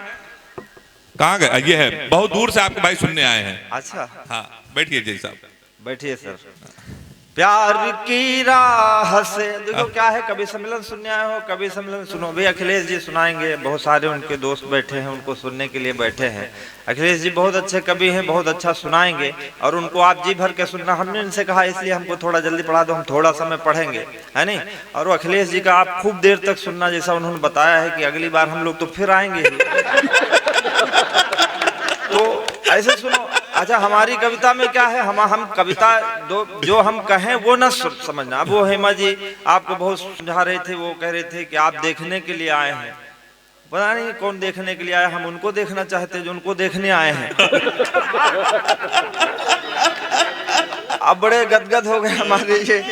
कहाँ गए? ये है, बहुत दूर से आपके भाई सुनने आए हैं। अच्छा, हाँ बैठिए जय साहब, बैठिए सर। प्यार की राह से, देखो क्या है, कवि सम्मेलन सुनने आए हो, कवि सम्मेलन सुनो। भाई अखिलेश जी सुनाएंगे, बहुत सारे उनके दोस्त बैठे हैं, उनको सुनने के लिए बैठे हैं। अखिलेश जी बहुत अच्छे कवि हैं, बहुत अच्छा सुनाएंगे और उनको आप जी भर के सुनना। हमने इनसे कहा इसलिए हमको थोड़ा जल्दी पढ़ा दो, हम थोड़ा समय पढ़ेंगे, है नहीं। और वो अखिलेश जी का आप खूब देर तक सुनना, जैसा उन्होंने बताया है कि अगली बार हम लोग तो फिर आएंगे ही। तो ऐसे सुनो। अच्छा, हमारी कविता में क्या है, हम कविता जो हम कहें वो न समझना। अब वो हेमा जी आपको बहुत समझा रहे थे, वो कह रहे थे कि आप देखने के लिए आए हैं। पता नहीं कौन देखने के लिए आया, हम उनको देखना चाहते हैं जो उनको देखने आए हैं। अब बड़े गदगद हो गए हमारे ये,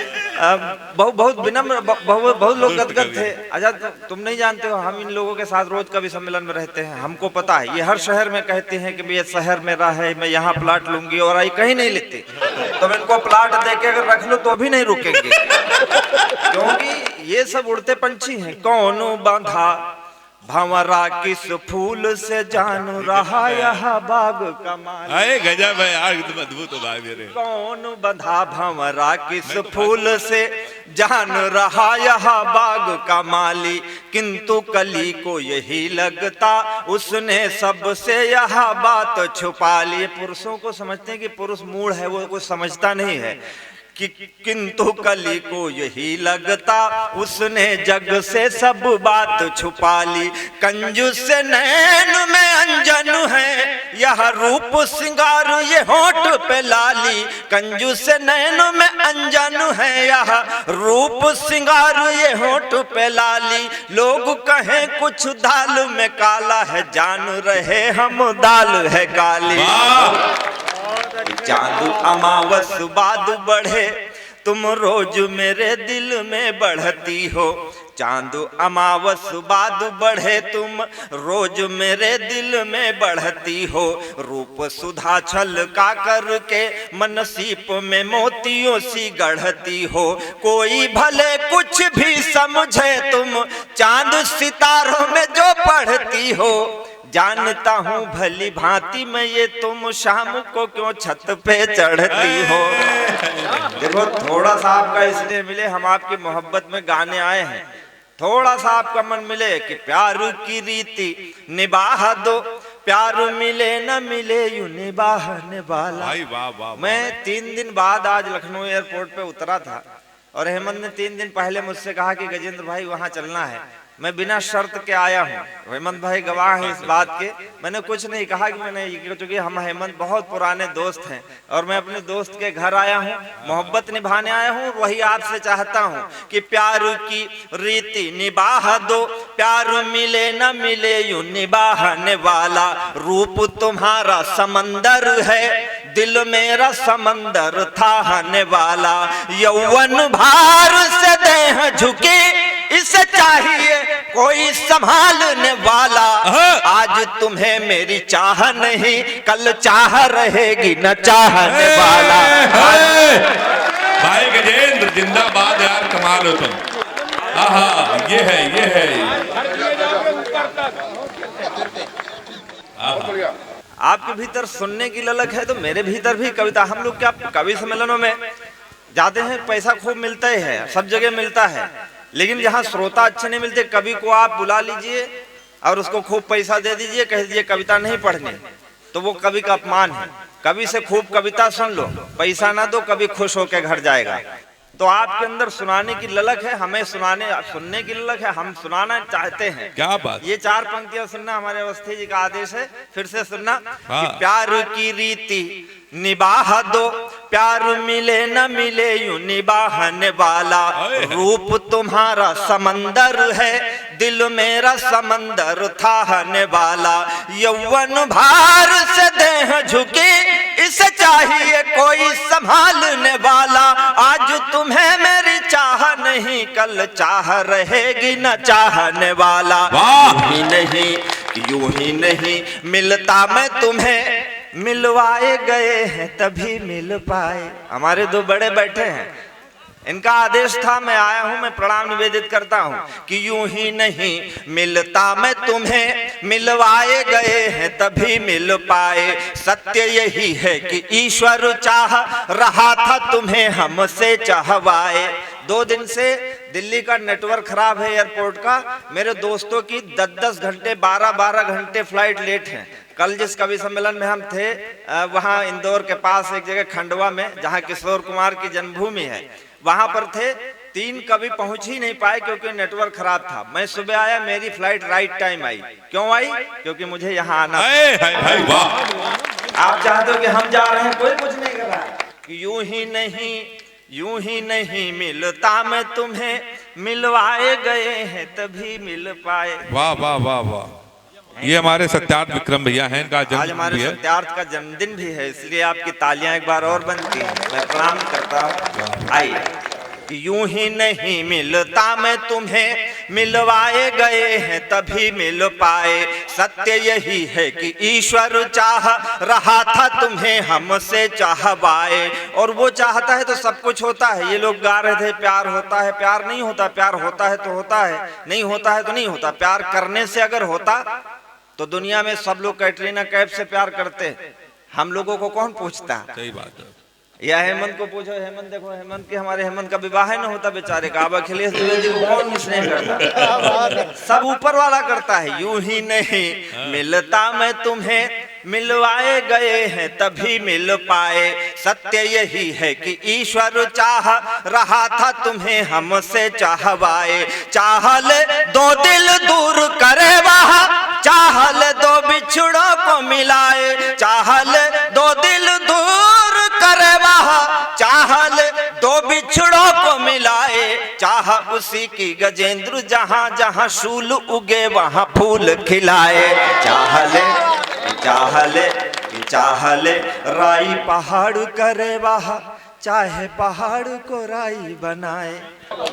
बहुत विनम्र, बहुत लोग गदगद थे। अच्छा, तुम नहीं जानते हो, हम इन लोगों के साथ रोज कवि सम्मेलन में रहते हैं, हमको पता है। ये हर शहर में कहते हैं कि ये शहर मेरा है, मैं यहाँ प्लाट लूंगी, और आई कहीं नहीं लेते। तो इनको प्लाट देके अगर रख लो तो भी नहीं रुकेंगे, क्योंकि ये सब उड़ते पंछी हैं। कौन बांधा भंवरा किस फूल से जान रहा यह बाग कमाल। अरे गजब है यार, तुम अद्भुत हो भाई मेरे। कौन बंधा भंवरा किस फूल से जान रहा यह बाग का माली, किंतु कली को यही लगता उसने सबसे यह बात छुपा ली। पुरुषों को समझते हैं कि पुरुष मूढ़ है, वो कुछ समझता नहीं है कि किंतु कली को यही लगता उसने जग से सब बात छुपा ली। कंजूस से नैन में अंजन है यह रूप सिंगार ये होठ पे लाली, कंजूस से नैन में अंजन है यह रूप सिंगार ये होठ पे लाली। लोग कहें कुछ दाल में काला है, जान रहे हम दाल है काली। चांद अमावस बाद बढ़े तुम रोज मेरे दिल में बढ़ती हो, चांद अमावस बाद बढ़े तुम रोज मेरे दिल में बढ़ती हो। रूप सुधा छलका करके मन सीप में मोतियों सी गढ़ती हो। कोई भले कुछ भी समझे तुम चांद सितारों में जो पढ़ती हो, जानता हूँ भली भांति मैं ये तुम शाम को क्यों छत पे चढ़ती हो। देखो थोड़ा सा आपका इसलिए मिले, हम आपकी मोहब्बत में गाने आए हैं, थोड़ा सा आपका मन मिले कि प्यार की रीति निभा दो, प्यार मिले न मिले यूं निभाने वाला। भाई वाह वाह। मैं 3 दिन बाद आज लखनऊ एयरपोर्ट पे उतरा था और अहमद ने 3 दिन पहले मुझसे कहा कि गजेंद्र भाई वहां चलना है। मैं बिना शर्त के आया हूँ, हेमंत भाई गवाह है इस बात के। मैंने कुछ नहीं कहा कि मैंने, क्योंकि हम हेमंत बहुत पुराने दोस्त हैं और मैं अपने दोस्त के घर आया हूँ, मोहब्बत निभाने आया हूँ। वही आपसे चाहता हूँ कि प्यार की रीति निभा दो, प्यार मिले न मिले यूं निभाने वाला। रूप तुम्हारा समंदर है, दिल मेरा समंदर थाहने वाला। यौवन भार से देह झुके, इसे चाहिए कोई संभालने वाला। आज तुम्हें मेरी चाह नहीं, कल चाह रहेगी न चाहने वाला। भाई गजेंद्र जिंदाबाद यार, कमाल हो तुम। आहा ये है आपके भीतर सुनने की ललक है तो मेरे भीतर भी कविता। हम लोग क्या कवि सम्मेलनों में जाते हैं, पैसा खूब मिलता ही है, सब जगह मिलता है, लेकिन जहाँ श्रोता अच्छे नहीं मिलते, कवि को आप बुला लीजिए और उसको खूब पैसा दे दीजिए, कह दीजिए कविता नहीं पढ़नी, तो वो कवि का अपमान है। कवि से खूब कविता सुन लो, पैसा ना दो, कवि खुश होकर घर जाएगा। तो आपके अंदर सुनाने की ललक है, हमें सुनने की ललक है, हम सुनाना चाहते हैं। क्या बात। ये 4 पंक्तियां सुनना हमारे अवस्थी जी का आदेश है, फिर से सुनना। हाँ। कि प्यार की रीति निभा दो, प्यार मिले न मिले यूं निभाने वाला। रूप तुम्हारा समंदर है, दिल मेरा समंदर थाहने वाला। यौवन भार से देह झुके, इसे चाहिए कोई संभालने वाला। आज तुम्हें मेरी चाह नहीं, कल चाह रहेगी न चाहने वाला। यूं ही नहीं मिलता मैं तुम्हें, मिलवाए गए हैं तभी मिल पाए। हमारे 2 बड़े बैठे हैं, इनका आदेश था, मैं आया हूं, मैं प्रणाम निवेदित करता हूं कि यूं ही नहीं मिलता मैं तुम्हें, मिलवाए गए हैं तभी मिल पाए। सत्य यही है कि ईश्वर चाह रहा था तुम्हें हमसे चाहवाए। 2 दिन से दिल्ली का नेटवर्क खराब है एयरपोर्ट का, मेरे दोस्तों की 10-10 घंटे 12-12 घंटे फ्लाइट लेट है। कल जिस कवि सम्मेलन में हम थे, वहाँ इंदौर के पास एक जगह खंडवा में, जहाँ किशोर कुमार की जन्मभूमि है, वहां पर थे। 3 कवि पहुंच ही नहीं पाए क्योंकि नेटवर्क खराब था। मैं सुबह आया, मेरी फ्लाइट राइट टाइम आई। क्यों आई? क्योंकि मुझे यहाँ आना। भाई वाह। आप चाहते हो कि हम जा रहे हैं, कोई कुछ नहीं कर रहा है। कि यूं ही नहीं मिलता मैं तुम्हें, मिलवाए गए हैं तभी मिल पाए। वाह वाह वाह वाह। ये हमारे सत्यार्थ विक्रम भैया हैं, इनका आज जन्मदिन हमारे भी है। सत्यार्थ का जन्मदिन भी है, इसलिए आपकी तालियां एक बार और बनती हैं। मैं प्रणाम करता हूँ। आइए। यूं ही नहीं मिलता मैं तुम्हें, मिलवाए गए हैं तभी मिल पाए। सत्य यही है कि ईश्वर चाह रहा था तुम्हें हमसे चाहवाए। और वो चाहता है तो सब कुछ होता है। ये लोग गा रहे थे प्यार होता है, प्यार नहीं होता। प्यार होता है तो होता है, नहीं होता है तो नहीं होता। प्यार करने से अगर होता तो दुनिया में सब लोग कैटरीना कैफ से प्यार करते, हम लोगों को कौन पूछता? सही बात है। या हेमंत को पूछो, हेमंत देखो, हेमंत के हमारे हेमंत का विवाह न होता बेचारे का। अब अखिलेश द्विवेदी को कौन स्नेह करता? सब ऊपर वाला करता है। यूं ही नहीं मिलता मैं तुम्हें, मिलवाए गए हैं तभी मिल पाए। सत्य यही है कि ईश्वर चाह रहा था तुम्हें हमसे चाहवाए। चाहल 2 दिल दूर करे वहाँ, चाहल 2 बिछड़ों को मिलाए। चाहल 2 दिल दूर करे वहाँ, चाहल 2 बिछड़ों को मिलाए। चाह उसी की गजेंद्र जहाँ जहाँ शूल उगे वहाँ फूल खिलाए। चाहले राई पहाड़ करे वहाँ, चाहे पहाड़ को राई बनाए।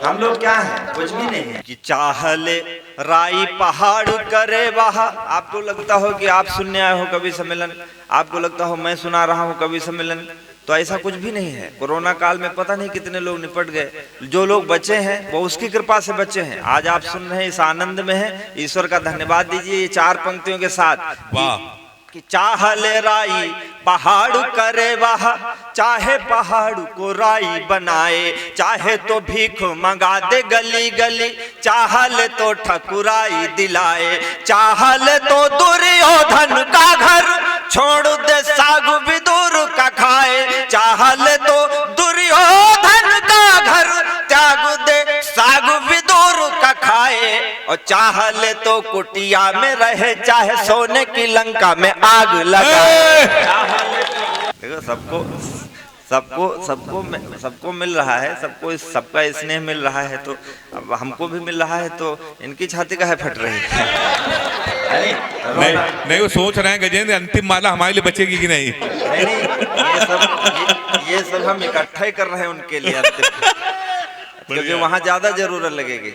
हम लोग क्या है? कुछ भी नहीं है। कि चाहले राई पहाड़ करे वहाँ। आपको लगता हो कि आप सुनने आए हो कवि सम्मेलन, आपको लगता हो मैं सुना रहा हूँ कवि सम्मेलन, तो ऐसा कुछ भी नहीं है। कोरोना काल में पता नहीं कितने लोग निपट गए, जो लोग बचे हैं वो उसकी कृपा से बचे हैं। आज आप सुन रहे हैं, इस आनंद में हैं, ईश्वर का धन्यवाद दीजिए। ये 4 पंक्तियों के साथ वाह। कि चाह ले राई पहाड़ करे वाह, चाहे पहाड़ को राई बनाए, चाहे तो भीख मंगा दे गली गली, चाह ले तो ठकुराई दिलाए, चाह ले तो दुर्योधन का घर छोड़ दे साग विदुर का खाए, चाह ले तो दुर्योधन का घर त्याग दे साग विदुर का खाए, और चाह ले तो कुटिया में रहे, चाहे सोने की लंका में आग लगाए। देखो सबको मिल रहा है, सबका स्नेह मिल रहा है, तो अब हमको भी मिल रहा है, तो इनकी छाती काहे फट रही है? नहीं, वो सोच रहे हैं गजेंद्र अंतिम माला हमारे लिए बचेगी कि नहीं। ये सब हम इकट्ठा ही कर रहे हैं उनके लिए अंतिम, क्योंकि वहाँ ज्यादा जरूरत लगेगी,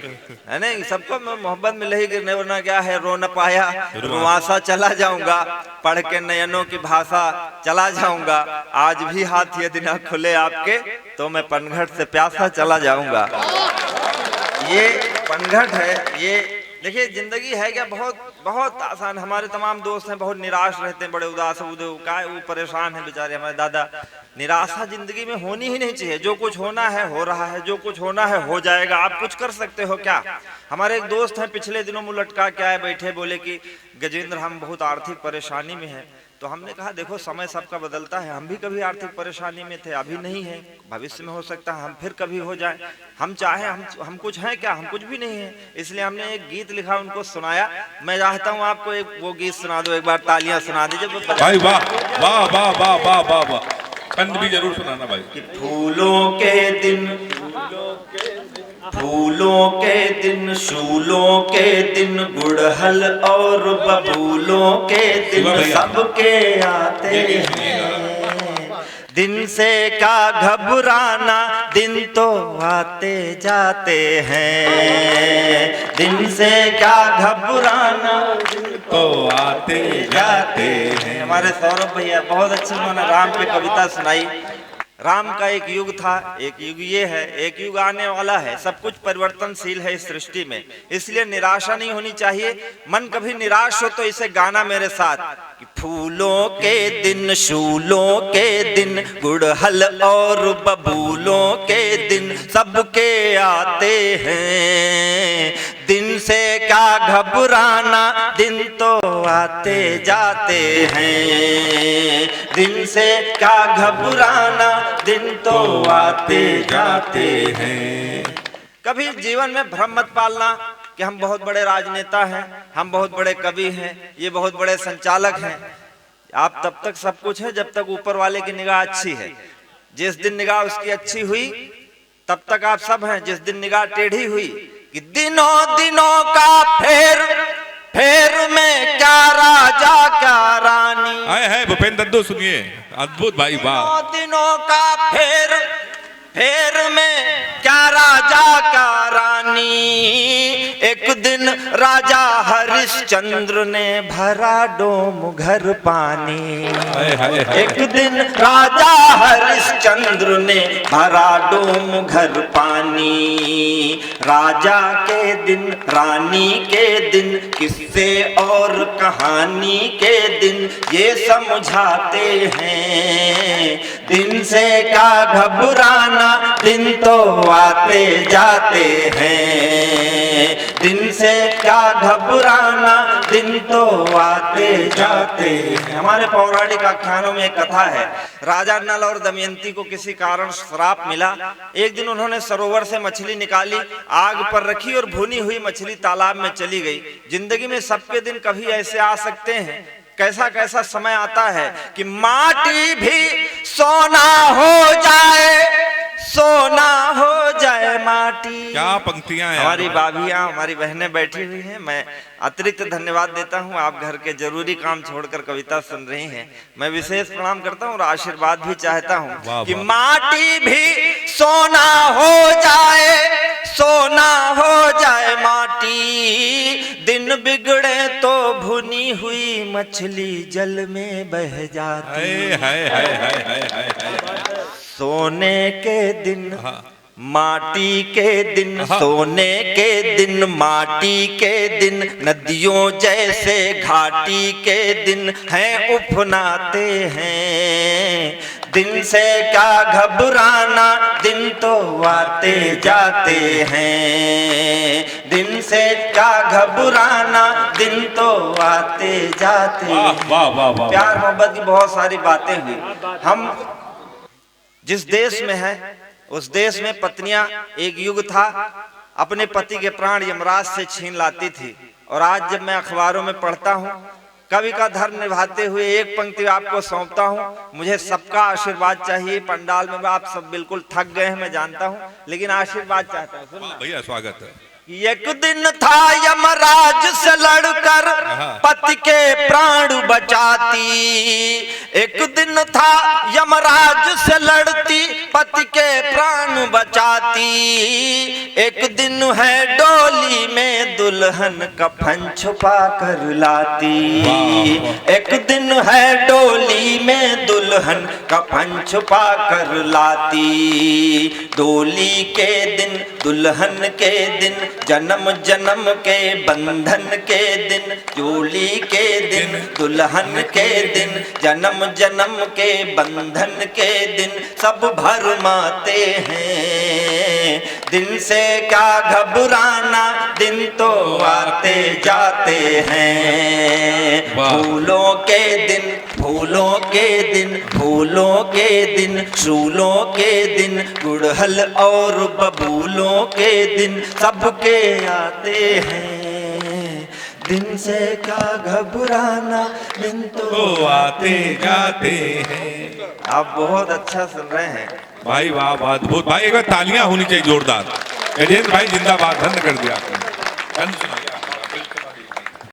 है नहीं? सबको मोहब्बत मिल रही, वरना क्या है, रो न पाया रुआसा चला जाऊंगा, पढ़ के नयनों की भाषा चला जाऊंगा, आज भी हाथ यदि न खुले आपके तो मैं पनघट से प्यासा चला जाऊंगा। ये पनघट है। ये देखिए जिंदगी है क्या, बहुत आसान। हमारे तमाम दोस्त हैं, बहुत निराश रहते हैं, बड़े उदास है, वो परेशान है बेचारे हमारे दादा। निराशा जिंदगी में होनी ही नहीं चाहिए। जो कुछ होना है हो रहा है, जो कुछ होना है हो जाएगा। आप कुछ कर सकते हो क्या? हमारे एक दोस्त हैं, पिछले दिनों मुँह लटका के आए, बैठे, बोले कि गजेंद्र हम बहुत आर्थिक परेशानी में हैं। तो हमने कहा देखो समय सबका बदलता है, हम भी कभी आर्थिक परेशानी में थे, अभी नहीं है, भविष्य में हो सकता है हम फिर कभी हो जाए। हम चाहे हम कुछ हैं क्या? हम कुछ भी नहीं है। इसलिए हमने एक गीत लिखा, उनको सुनाया। मैं चाहता हूँ आपको एक वो गीत सुना दो, एक बार तालियां सुना दीजिए भाई। वाह वाह वाह वाह वाह वाह वाह, कंद भी जरूर सुनाना भाई। कि फूलों के दिन शूलों के दिन, गुड़हल और बबूलों के दिन सबके आते हैं। दिन से क्या घबराना, दिन तो आते जाते हैं। दिन से क्या घबराना, दिन तो आते जाते हैं। हमारे सौरभ भैया बहुत अच्छी, उन्होंने राम पे कविता सुनाई। राम का एक युग था, एक युग ये है, एक युग आने वाला है। सब कुछ परिवर्तनशील है इस सृष्टि में, इसलिए निराशा नहीं होनी चाहिए। मन कभी निराश हो तो इसे गाना मेरे साथ कि फूलों के दिन, शूलों के दिन, गुड़हल और बबूलों के दिन सबके आते हैं। दिन से क्या घबराना, दिन तो आते जाते हैं। दिन से क्या घबराना, दिन तो आते जाते हैं। कभी जीवन में भ्रम मत पालना कि हम बहुत बड़े राजनेता हैं, हम बहुत बड़े कवि हैं, ये बहुत बड़े संचालक हैं। आप तब तक सब कुछ है जब तक ऊपर वाले की निगाह अच्छी है। जिस दिन निगाह उसकी अच्छी हुई तब तक आप सब हैं। जिस दिन निगाह टेढ़ी हुई कि दिनों दिनों का फेर में क्या राजा क्या रानी। है भूपेंद्र दद्दू, सुनिए, अद्भुत भाई, वाह। दिनों का फेर में क्या राजा क्या रानी। एक दिन राजा हरिश्चंद्र ने भरा डोम घर पानी। एक दिन राजा हरिश्चंद्र ने भरा डोम घर पानी। राजा के दिन, रानी के दिन, किस्से और कहानी के दिन ये समझाते हैं। दिन से क्या घबराना, दिन तो आते जाते हैं। दिन से क्या घबराना, दिन तो आते जाते हैं। हमारे पौराणिक आख्यानों में एक कथा है। राजा नल और दमयंती को किसी कारण श्राप मिला। एक दिन उन्होंने सरोवर से मछली निकाली, आग पर रखी और भुनी हुई मछली तालाब में चली गई। जिंदगी में सबके दिन कभी ऐसे आ सकते हैं, कैसा कैसा समय आता है कि माटी भी सोना हो जाए, सोना हो जाए माटी। क्या पंक्तियां हैं। हमारी भाभियां, हमारी बहनें बैठी हुई हैं। मैं अतिरिक्त धन्यवाद देता हूं, आप घर के जरूरी काम छोड़कर कविता सुन रही हैं। मैं विशेष प्रणाम करता हूं और आशीर्वाद भी चाहता हूं कि माटी भी सोना हो जाए, सोना हो जाए माटी, दिन बिगड़े तो भुनी हुई मछली जल में बह जाती। सोने के दिन माटी के दिन, सोने के दिन माटी के दिन, नदियों जैसे घाटी के दिन हैं उफनाते हैं। दिन से क्या घबराना, दिन तो आते जाते हैं। दिन से क्या घबराना, दिन तो आते जाते हैं। प्यार मोहब्बत की बहुत सारी बातें हुई। हम जिस देश में हैं उस देश में पत्नियां, एक युग था अपने पति के प्राण यमराज से छीन लाती थी। और आज जब मैं अखबारों में पढ़ता हूँ, कवि का धर्म निभाते हुए एक पंक्ति आपको सौंपता हूँ। मुझे सबका आशीर्वाद चाहिए। पंडाल में आप सब बिल्कुल थक गए हैं, मैं जानता हूँ, लेकिन आशीर्वाद चाहता हूँ। सुनना भैया, स्वागत है। एक दिन था यमराज से लड़कर पति के प्राण बचाती। एक दिन था यमराज से लड़ती, पति के प्राण बचाती। एक दिन है डोली में दुल्हन कफन छुपा कर लाती। एक दिन है डोली में दुल्हन कफन छुपा कर लाती। डोली के दिन, दुल्हन के दिन, जन्म जन्म के बंधन के दिन, जोली के दिन, दुल्हन के दिन, जन्म जन्म के बंधन के दिन, सब भरमाते हैं। दिन से क्या घबराना, दिन तो आते जाते हैं। फूलों के दिन, फूलों के दिन, फूलों के दिन, शूलों के दिन, गुड़हल और बबूलों के दिन, सबके आते हैं। दिन से क्या घबराना, दिन तो आते जाते हैं। आप बहुत अच्छा सुन रहे हैं भाई, वाह, अद्भुत भाई। एक बार तालियां होनी चाहिए जोरदार। गजेंद्र भाई जिंदाबाद, धन्य कर दिया आपने।